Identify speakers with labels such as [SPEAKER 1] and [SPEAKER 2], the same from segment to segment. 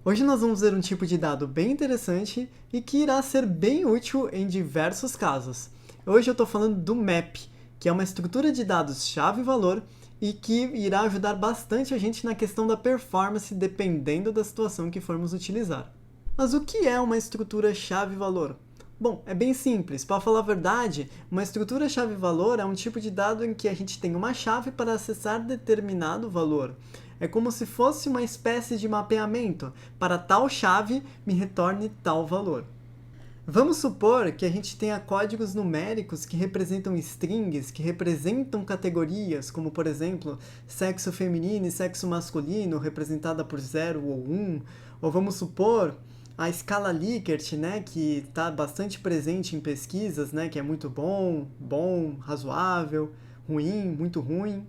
[SPEAKER 1] Hoje nós vamos ver um tipo de dado bem interessante e que irá ser bem útil em diversos casos. Hoje eu estou falando do MAP, que é uma estrutura de dados chave-valor e que irá ajudar bastante a gente na questão da performance dependendo da situação que formos utilizar. Mas o que é uma estrutura chave-valor? Bom, é bem simples. Para falar a verdade, uma estrutura chave-valor é um tipo de dado em que a gente tem uma chave para acessar determinado valor. É como se fosse uma espécie de mapeamento. Para tal chave, me retorne tal valor. Vamos supor que a gente tenha códigos numéricos que representam strings, que representam categorias, como por exemplo, sexo feminino e sexo masculino, representada por 0 ou 1. Ou vamos supor a escala Likert, né, que está bastante presente em pesquisas, né, que é muito bom, bom, razoável, ruim, muito ruim,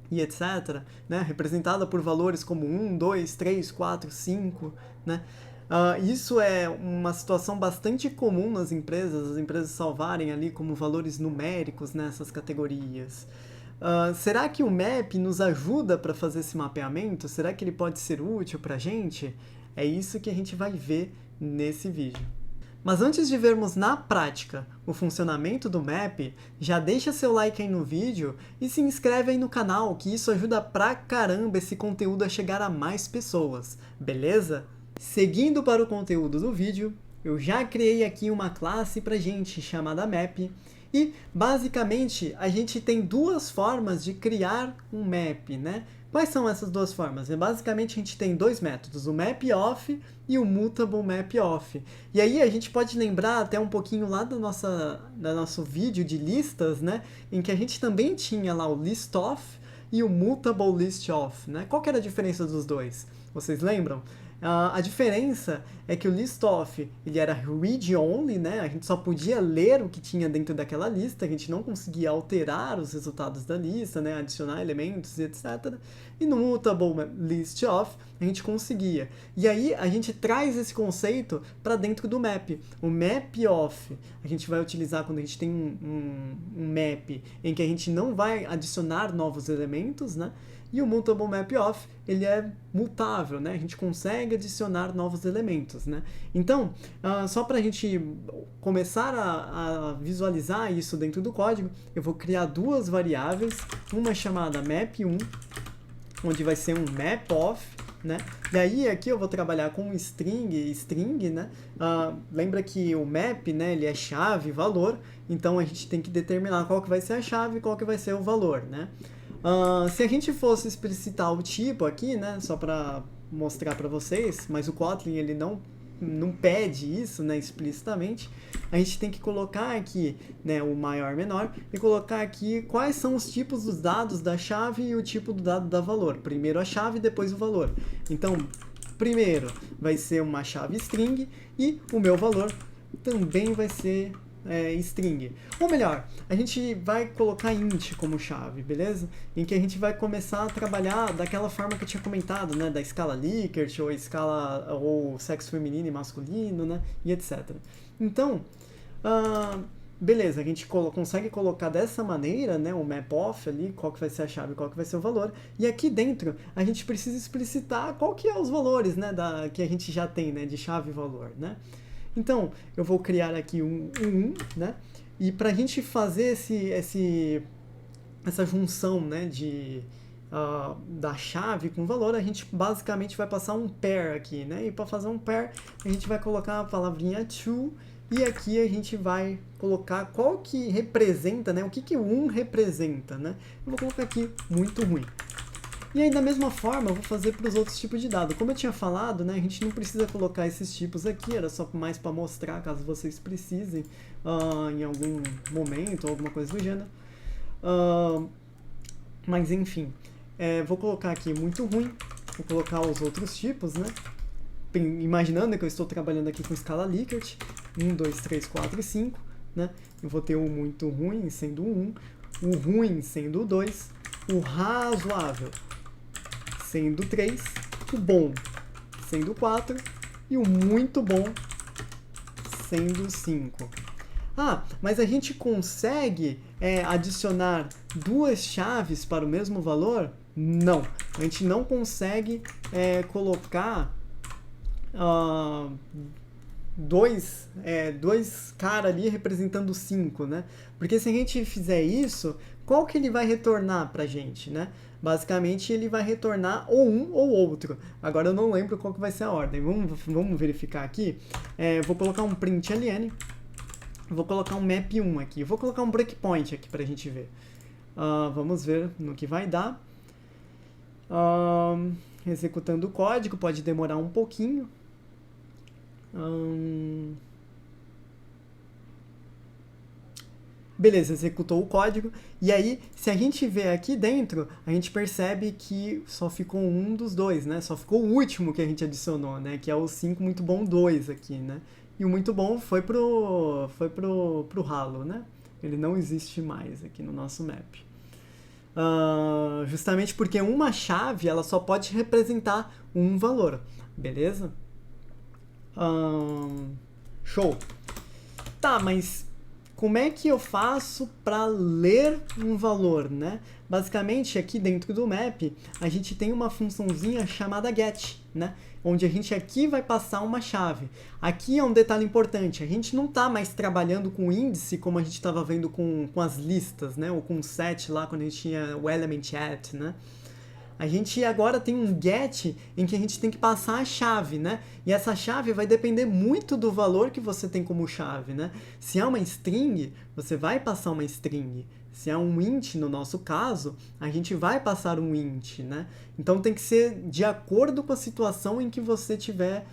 [SPEAKER 1] e etc., né, representada por valores como 1, 2, 3, 4, 5, né? Isso é uma situação bastante comum nas empresas, as empresas salvarem ali como valores numéricos nessas categorias. Será que o map nos ajuda para fazer esse mapeamento? Será que ele pode ser útil para a gente? É isso que a gente vai ver nesse vídeo. Mas antes de vermos na prática o funcionamento do map, já deixa seu like aí no vídeo e se inscreve aí no canal, que isso ajuda pra caramba esse conteúdo a chegar a mais pessoas, beleza? Seguindo para o conteúdo do vídeo, eu já criei aqui uma classe pra gente chamada map e basicamente a gente tem duas formas de criar um map, né? Quais são essas duas formas? Basicamente a gente tem dois métodos, o map_off e o mutable map_off. E aí a gente pode lembrar até um pouquinho lá do nosso vídeo de listas, né? Em que a gente também tinha lá o list_off e o mutable list_off, né? Qual que era a diferença dos dois? Vocês lembram? A diferença é que o list_off ele era read-only, né? A gente só podia ler o que tinha dentro daquela lista, a gente não conseguia alterar os resultados da lista, né? Adicionar elementos e etc. E no mutable list_off a gente conseguia. E aí a gente traz esse conceito para dentro do map. O map_off a gente vai utilizar quando a gente tem um map em que a gente não vai adicionar novos elementos, né? E o mutable map_off, ele é mutável, né? A gente consegue adicionar novos elementos, né? Então, só para a gente começar a visualizar isso dentro do código, eu vou criar duas variáveis, uma chamada map1, onde vai ser um map_off, né? E aí aqui eu vou trabalhar com string, né? Lembra que o map, né, ele é chave, valor, então a gente tem que determinar qual que vai ser a chave e qual que vai ser o valor, né? Se a gente fosse explicitar o tipo aqui, né, só para mostrar para vocês, mas o Kotlin ele não pede isso, né, explicitamente, a gente tem que colocar aqui, né, o maior menor e colocar aqui quais são os tipos dos dados da chave e o tipo do dado da valor. Primeiro a chave, depois o valor. Então, primeiro vai ser uma chave string e o meu valor também vai ser string. Ou melhor, a gente vai colocar int como chave, beleza? Em que a gente vai começar a trabalhar daquela forma que eu tinha comentado, né? Da escala Likert, ou escala, ou sexo feminino e masculino, né? E etc. Então, beleza, a gente consegue colocar dessa maneira, né? O map_off ali, qual que vai ser a chave, qual que vai ser o valor. E aqui dentro, a gente precisa explicitar qual que é os valores, né? Que a gente já tem, né? De chave e valor, né? Então, eu vou criar aqui um, né? E para a gente fazer essa junção, né, da chave com valor, a gente basicamente vai passar um pair aqui, né? E para fazer um pair, a gente vai colocar a palavrinha to, e aqui a gente vai colocar qual que representa, né? O que o representa, né? Eu vou colocar aqui muito ruim. E aí, da mesma forma, eu vou fazer para os outros tipos de dado. Como eu tinha falado, né, a gente não precisa colocar esses tipos aqui, era só mais para mostrar, caso vocês precisem, em algum momento, ou alguma coisa do gênero. Mas, enfim, vou colocar aqui muito ruim, vou colocar os outros tipos, né? Imaginando que eu estou trabalhando aqui com escala Likert, 1, 2, 3, 4 e 5, né? Eu vou ter o muito ruim sendo o 1, o ruim sendo o 2, o razoável sendo 3, o bom sendo 4 e o muito bom sendo 5. Mas a gente consegue adicionar duas chaves para o mesmo valor? Não, a gente não consegue colocar ah, dois caras ali representando 5, né? Porque se a gente fizer isso, qual que ele vai retornar pra gente, né? Basicamente ele vai retornar ou um ou outro. Agora eu não lembro qual que vai ser a ordem. Vamos verificar aqui. Vou colocar um print ln. Vou colocar um map 1 aqui. Vou colocar um breakpoint aqui pra gente ver. Vamos ver no que vai dar. Executando o código, pode demorar um pouquinho. Beleza, executou o código. E aí, se a gente vê aqui dentro, a gente percebe que só ficou um dos dois, né? Só ficou o último que a gente adicionou, né? Que é o 5 muito bom 2 aqui, né? E o muito bom foi pro ralo, né? Ele não existe mais aqui no nosso map. Justamente porque uma chave ela só pode representar um valor, beleza? Show! Tá, mas como é que eu faço para ler um valor, né? Basicamente, aqui dentro do map, a gente tem uma funçãozinha chamada get, né? Onde a gente aqui vai passar uma chave. Aqui é um detalhe importante, a gente não está mais trabalhando com índice como a gente estava vendo com as listas, né? Ou com o set lá, quando a gente tinha o element at, né? A gente agora tem um get em que a gente tem que passar a chave, né? E essa chave vai depender muito do valor que você tem como chave, né? Se é uma string, você vai passar uma string. Se é um int, no nosso caso, a gente vai passar um int, né? Então tem que ser de acordo com a situação em que você estiver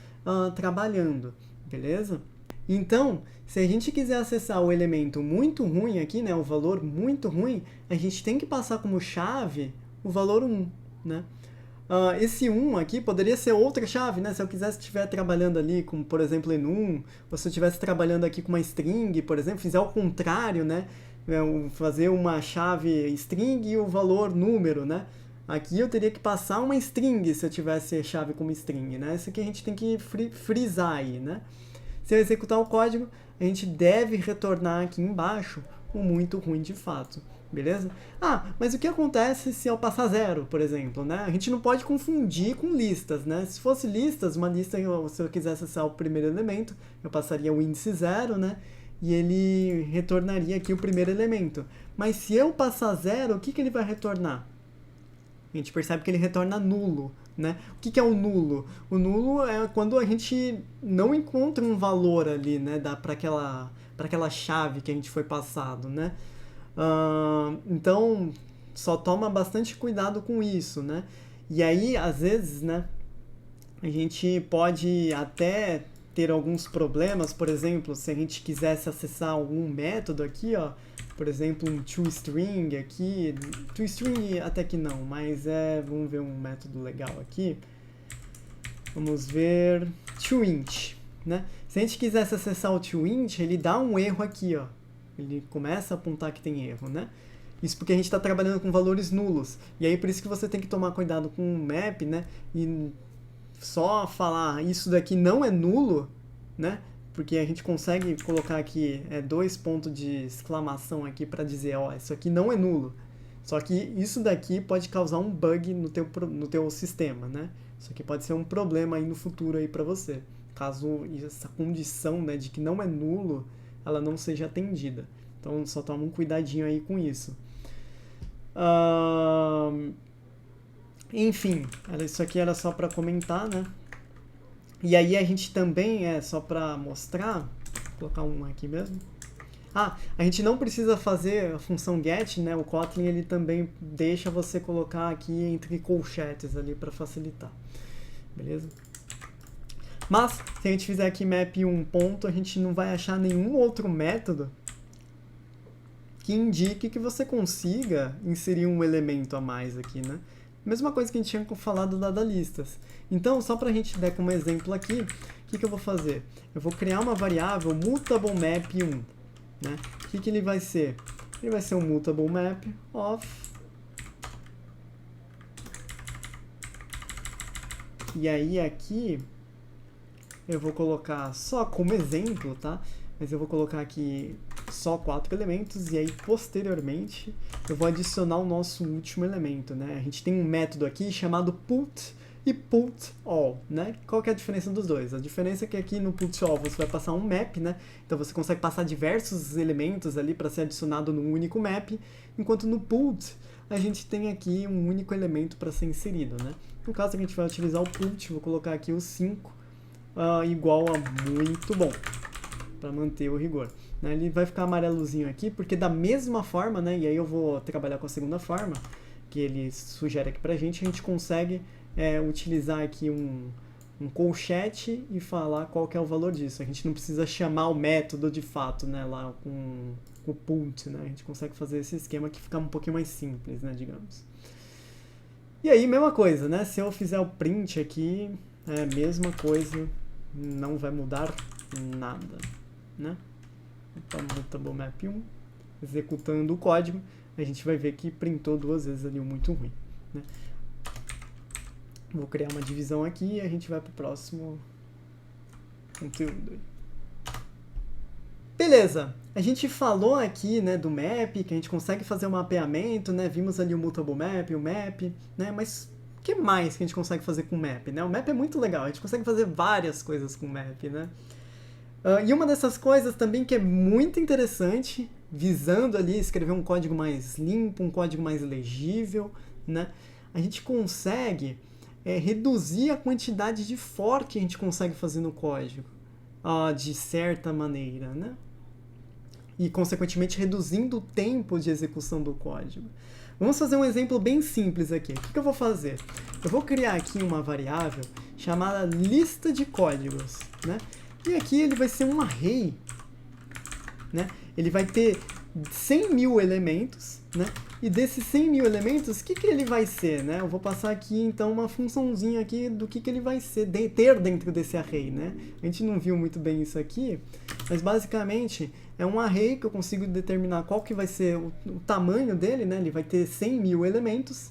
[SPEAKER 1] trabalhando, beleza? Então, se a gente quiser acessar o elemento muito ruim aqui, né? O valor muito ruim, a gente tem que passar como chave o valor 1. Né? Esse 1 aqui poderia ser outra chave, né? Se eu quisesse estiver trabalhando ali com, por exemplo, enum, ou se eu estivesse trabalhando aqui com uma string, por exemplo, fizer ao contrário, né? Fazer uma chave string e o valor número, né? Aqui eu teria que passar uma string se eu tivesse a chave como string, né? Isso aqui a gente tem que frisar aí, né? Se eu executar o código, a gente deve retornar aqui embaixo o muito ruim de fato. Beleza? Mas o que acontece se eu passar 0, por exemplo, né? A gente não pode confundir com listas, né? Se fosse listas, uma lista, se eu quisesse acessar o primeiro elemento, eu passaria o índice 0, né? E ele retornaria aqui o primeiro elemento. Mas se eu passar 0, o que ele vai retornar? A gente percebe que ele retorna nulo, né? O que é o nulo? O nulo é quando a gente não encontra um valor ali, né? Para aquela chave que a gente foi passado, né? Então, só toma bastante cuidado com isso, né? E aí, às vezes, né, a gente pode até ter alguns problemas, por exemplo, se a gente quisesse acessar algum método aqui, ó, por exemplo, um toString aqui, toString até que não, mas vamos ver um método legal aqui. Vamos ver toInt, né? Se a gente quisesse acessar o toInt, ele dá um erro aqui, ó. Ele começa a apontar que tem erro, né? Isso porque a gente está trabalhando com valores nulos. E aí por isso que você tem que tomar cuidado com o map, né? E só falar isso daqui não é nulo, né? Porque a gente consegue colocar aqui 2 pontos de exclamação aqui para dizer, ó, isso aqui não é nulo. Só que isso daqui pode causar um bug no teu sistema, né? Isso aqui pode ser um problema aí no futuro aí para você. Caso essa condição, né, de que não é nulo, ela não seja atendida. Então, só toma um cuidadinho aí com isso. Enfim, isso aqui era só para comentar, né? E aí a gente também, só para mostrar, vou colocar um aqui mesmo. A gente não precisa fazer a função get, né? O Kotlin ele também deixa você colocar aqui entre colchetes ali para facilitar. Beleza? Mas, se a gente fizer aqui map 1 ponto, a gente não vai achar nenhum outro método que indique que você consiga inserir um elemento a mais aqui, né? Mesma coisa que a gente tinha falado da listas. Então, só para a gente dar como exemplo aqui, o que eu vou fazer? Eu vou criar uma variável mutableMap1, né? O que ele vai ser? Ele vai ser um mutableMap of... E aí aqui... eu vou colocar só como exemplo, tá? Mas eu vou colocar aqui só 4 elementos e aí posteriormente eu vou adicionar o nosso último elemento, né? A gente tem um método aqui chamado put e put all, né? Qual que é a diferença dos dois? A diferença é que aqui no put all você vai passar um map, né? Então você consegue passar diversos elementos ali para ser adicionado num único map, enquanto no put a gente tem aqui um único elemento para ser inserido, né? No caso a gente vai utilizar o put, vou colocar aqui o 5 igual a muito bom, para manter o rigor. Né? Ele vai ficar amarelozinho aqui, porque da mesma forma, né? E aí eu vou trabalhar com a segunda forma, que ele sugere aqui pra gente, a gente consegue utilizar aqui um colchete e falar qual que é o valor disso. A gente não precisa chamar o método de fato, né, lá com o put, né? A gente consegue fazer esse esquema que fica um pouquinho mais simples, né, digamos. E aí, mesma coisa, né? Se eu fizer o print aqui, é a mesma coisa, não vai mudar nada, né? Então, mutable map 1, executando o código, a gente vai ver que printou 2 vezes ali o muito ruim, né? Vou criar uma divisão aqui e a gente vai para o próximo conteúdo. Beleza, a gente falou aqui, né, do map, que a gente consegue fazer um mapeamento, né? Vimos ali o mutable map, o map, né? Mas o que mais que a gente consegue fazer com o map, né? O map é muito legal, a gente consegue fazer várias coisas com o map, né? E uma dessas coisas também que é muito interessante, visando ali escrever um código mais limpo, um código mais legível, né? A gente consegue reduzir a quantidade de for que a gente consegue fazer no código, de certa maneira, né? E, consequentemente, reduzindo o tempo de execução do código. Vamos fazer um exemplo bem simples aqui. O que eu vou fazer? Eu vou criar aqui uma variável chamada lista de códigos, né? E aqui ele vai ser um array, né? Ele vai ter 100 mil elementos, né? E desses 100 mil elementos, o que ele vai ser, né? Eu vou passar aqui, então, uma funçãozinha aqui do que ele vai ser, ter dentro desse array, né? A gente não viu muito bem isso aqui, mas basicamente é um array que eu consigo determinar qual que vai ser o tamanho dele, né? Ele vai ter 100 mil elementos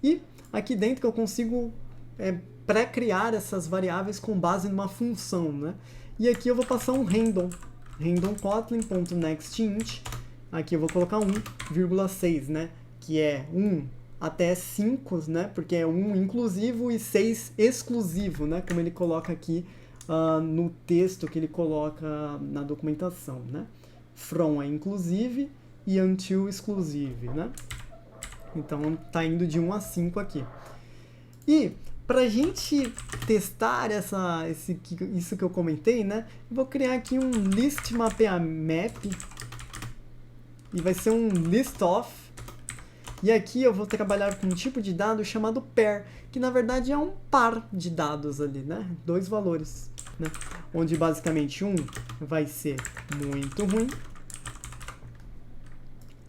[SPEAKER 1] e aqui dentro eu consigo pré-criar essas variáveis com base numa função, né? E aqui eu vou passar um random kotlin.nextInt. Aqui eu vou colocar 1,6, né? Que é 1 até 5, né? Porque é 1 inclusivo e 6 exclusivo, né? Como ele coloca aqui no texto que ele coloca na documentação, né? From é inclusive e until exclusive, né? Então tá indo de 1 a 5 aqui. E para a gente testar isso que eu comentei, né? Eu vou criar aqui um list map e vai ser um list of. E aqui eu vou trabalhar com um tipo de dado chamado pair, que na verdade é um par de dados ali, né? 2 valores, né? Onde basicamente um vai ser muito ruim.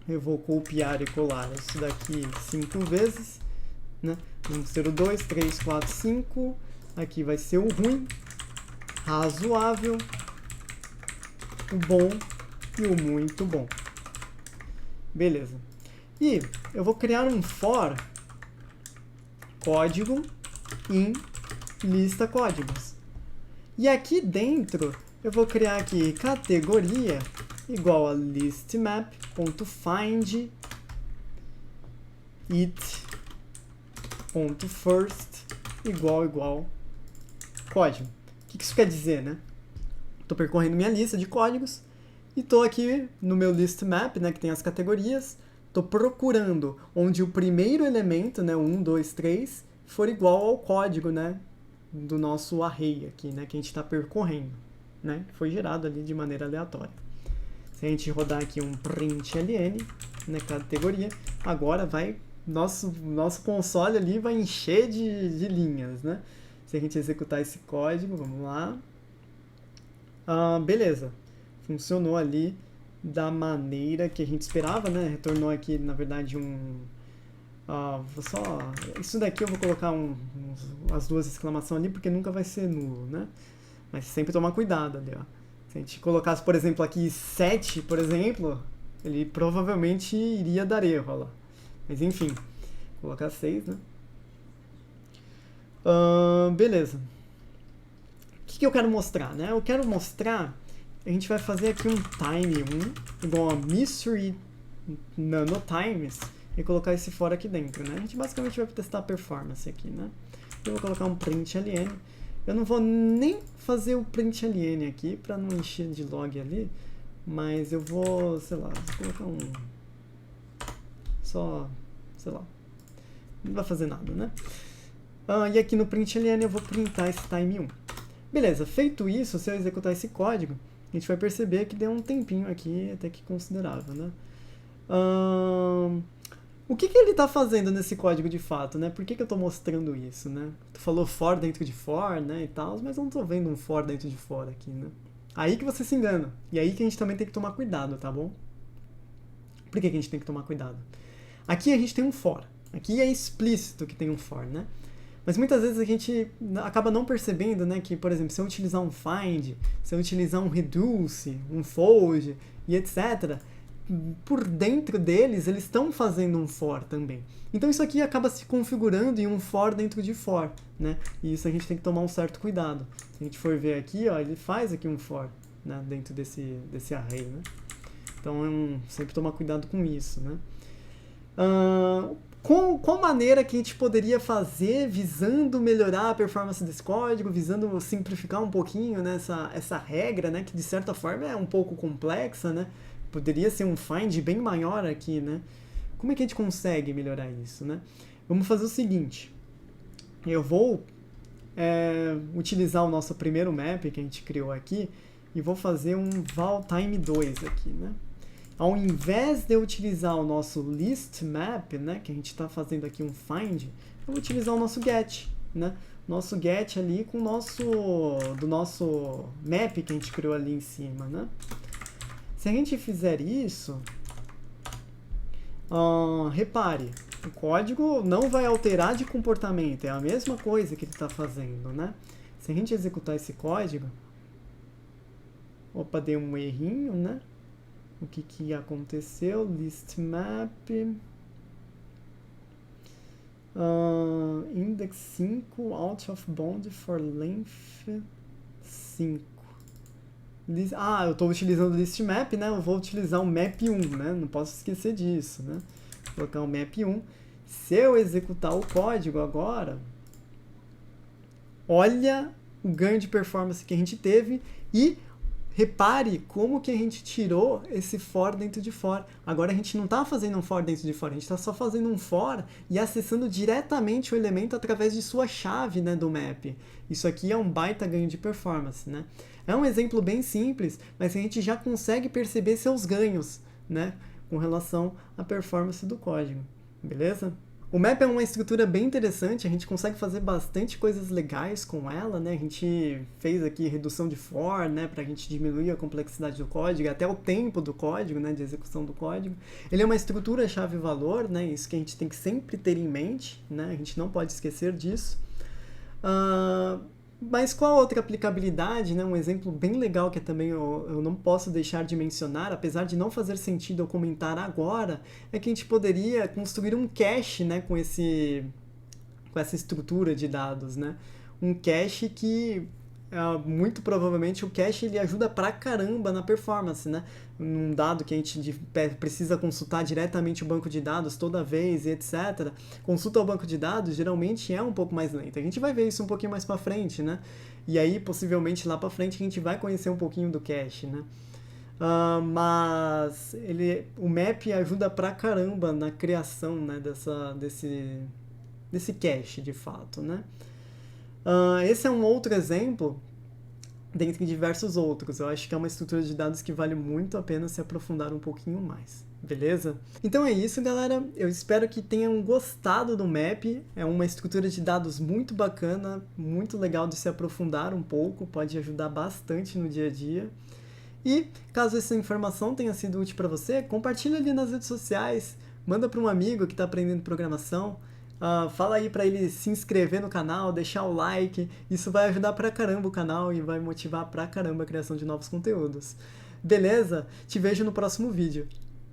[SPEAKER 1] Eu vou copiar e colar isso daqui 5 vezes, né? Vamos ser o 2, 3, 4, 5. Aqui vai ser o ruim, razoável, o bom e o muito bom. Beleza. E eu vou criar um for código em lista códigos. E aqui dentro eu vou criar aqui categoria igual a listmap.find it.first igual código. O que isso quer dizer, né? Estou percorrendo minha lista de códigos e estou aqui no meu list map, né, que tem as categorias. Estou procurando onde o primeiro elemento, né, 1, 2, 3, for igual ao código, né, do nosso array aqui, né, que a gente está percorrendo, né, que foi gerado ali de maneira aleatória. Se a gente rodar aqui um println, né, categoria, agora vai nosso console ali vai encher de linhas, né? Se a gente executar esse código, vamos lá. Beleza. Funcionou ali da maneira que a gente esperava, né? Retornou aqui, na verdade, isso daqui eu vou colocar as 2 exclamações ali, porque nunca vai ser nulo, né? Mas sempre tomar cuidado ali, ó. Se a gente colocasse, por exemplo, aqui 7, por exemplo, ele provavelmente iria dar erro, ó lá. Mas enfim, vou colocar 6, né? Beleza. O que eu quero mostrar, né? Eu quero mostrar, a gente vai fazer aqui um time 1 igual a mystery nanotimes e colocar esse for aqui dentro, né? A gente basicamente vai testar a performance aqui, né? Eu vou colocar um println. Eu não vou nem fazer o println aqui para não encher de log ali, mas eu vou, sei lá, vou colocar um só, sei lá, não vai fazer nada, né? E aqui no println eu vou printar esse time1. Beleza, feito isso, se eu executar esse código, a gente vai perceber que deu um tempinho aqui, até que considerável, né? O que ele está fazendo nesse código de fato, né? Por que eu estou mostrando isso, né? Tu falou for dentro de for, né, e tal, mas eu não estou vendo um for dentro de for aqui, né? Aí que você se engana. E aí que a gente também tem que tomar cuidado, tá bom? Por que a gente tem que tomar cuidado? Aqui a gente tem um for. Aqui é explícito que tem um for, né? Mas muitas vezes a gente acaba não percebendo, né, que, por exemplo, se eu utilizar um find, se eu utilizar um reduce, um fold e etc., por dentro deles, eles estão fazendo um for também. Então isso aqui acaba se configurando em um for dentro de for, né? E isso a gente tem que tomar um certo cuidado. Se a gente for ver aqui, ó, ele faz aqui um for, né, dentro desse array, né? Então sempre tomar cuidado com isso, né? Qual maneira que a gente poderia fazer visando melhorar a performance desse código, visando simplificar um pouquinho, né, essa regra, né, que de certa forma é um pouco complexa, né? Poderia ser um find bem maior aqui, né? Como é que a gente consegue melhorar isso, né? Vamos fazer o seguinte. Eu vou utilizar o nosso primeiro map que a gente criou aqui e vou fazer um val time2 aqui, né? Ao invés de eu utilizar o nosso list map, né, que a gente está fazendo aqui um find, eu vou utilizar o nosso get, né? Nosso get ali com do nosso map que a gente criou ali em cima, né? Se a gente fizer isso, repare, o código não vai alterar de comportamento, é a mesma coisa que ele está fazendo, né? Se a gente executar esse código, opa, deu um errinho, né? O que aconteceu? List map, index 5, out of bound for length 5. Eu estou utilizando o list map, né? Eu vou utilizar o map1, né? Não posso esquecer disso, né? Vou colocar o map1. Se eu executar o código agora, olha o ganho de performance que a gente teve e repare como que a gente tirou esse for dentro de for. Agora a gente não está fazendo um for dentro de for, a gente está só fazendo um for e acessando diretamente o elemento através de sua chave, né, do map. Isso aqui é um baita ganho de performance, né? É um exemplo bem simples, mas a gente já consegue perceber seus ganhos, né, com relação à performance do código, beleza? O map é uma estrutura bem interessante, a gente consegue fazer bastante coisas legais com ela, né? A gente fez aqui redução de for, né, para a gente diminuir a complexidade do código, até o tempo do código, né, de execução do código. Ele é uma estrutura chave-valor, né, isso que a gente tem que sempre ter em mente, né, a gente não pode esquecer disso. Mas qual outra aplicabilidade, né? Um exemplo bem legal que também eu não posso deixar de mencionar, apesar de não fazer sentido eu comentar agora, é que a gente poderia construir um cache, né, com essa estrutura de dados, né? Um cache que muito provavelmente o cache ele ajuda pra caramba na performance, né? Um dado que a gente precisa consultar diretamente o banco de dados toda vez e etc. Consulta ao banco de dados geralmente é um pouco mais lenta. A gente vai ver isso um pouquinho mais pra frente, né? E aí, possivelmente, lá pra frente a gente vai conhecer um pouquinho do cache, né? Mas o map ajuda pra caramba na criação, né, desse cache, de fato, né? Esse é um outro exemplo, dentre diversos outros. Eu acho que é uma estrutura de dados que vale muito a pena se aprofundar um pouquinho mais, beleza? Então é isso, galera. Eu espero que tenham gostado do map. É uma estrutura de dados muito bacana, muito legal de se aprofundar um pouco, pode ajudar bastante no dia a dia. E caso essa informação tenha sido útil para você, compartilha ali nas redes sociais, manda para um amigo que está aprendendo programação. Fala aí para ele se inscrever no canal, deixar o like, isso vai ajudar pra caramba o canal e vai motivar pra caramba a criação de novos conteúdos. Beleza? Te vejo no próximo vídeo.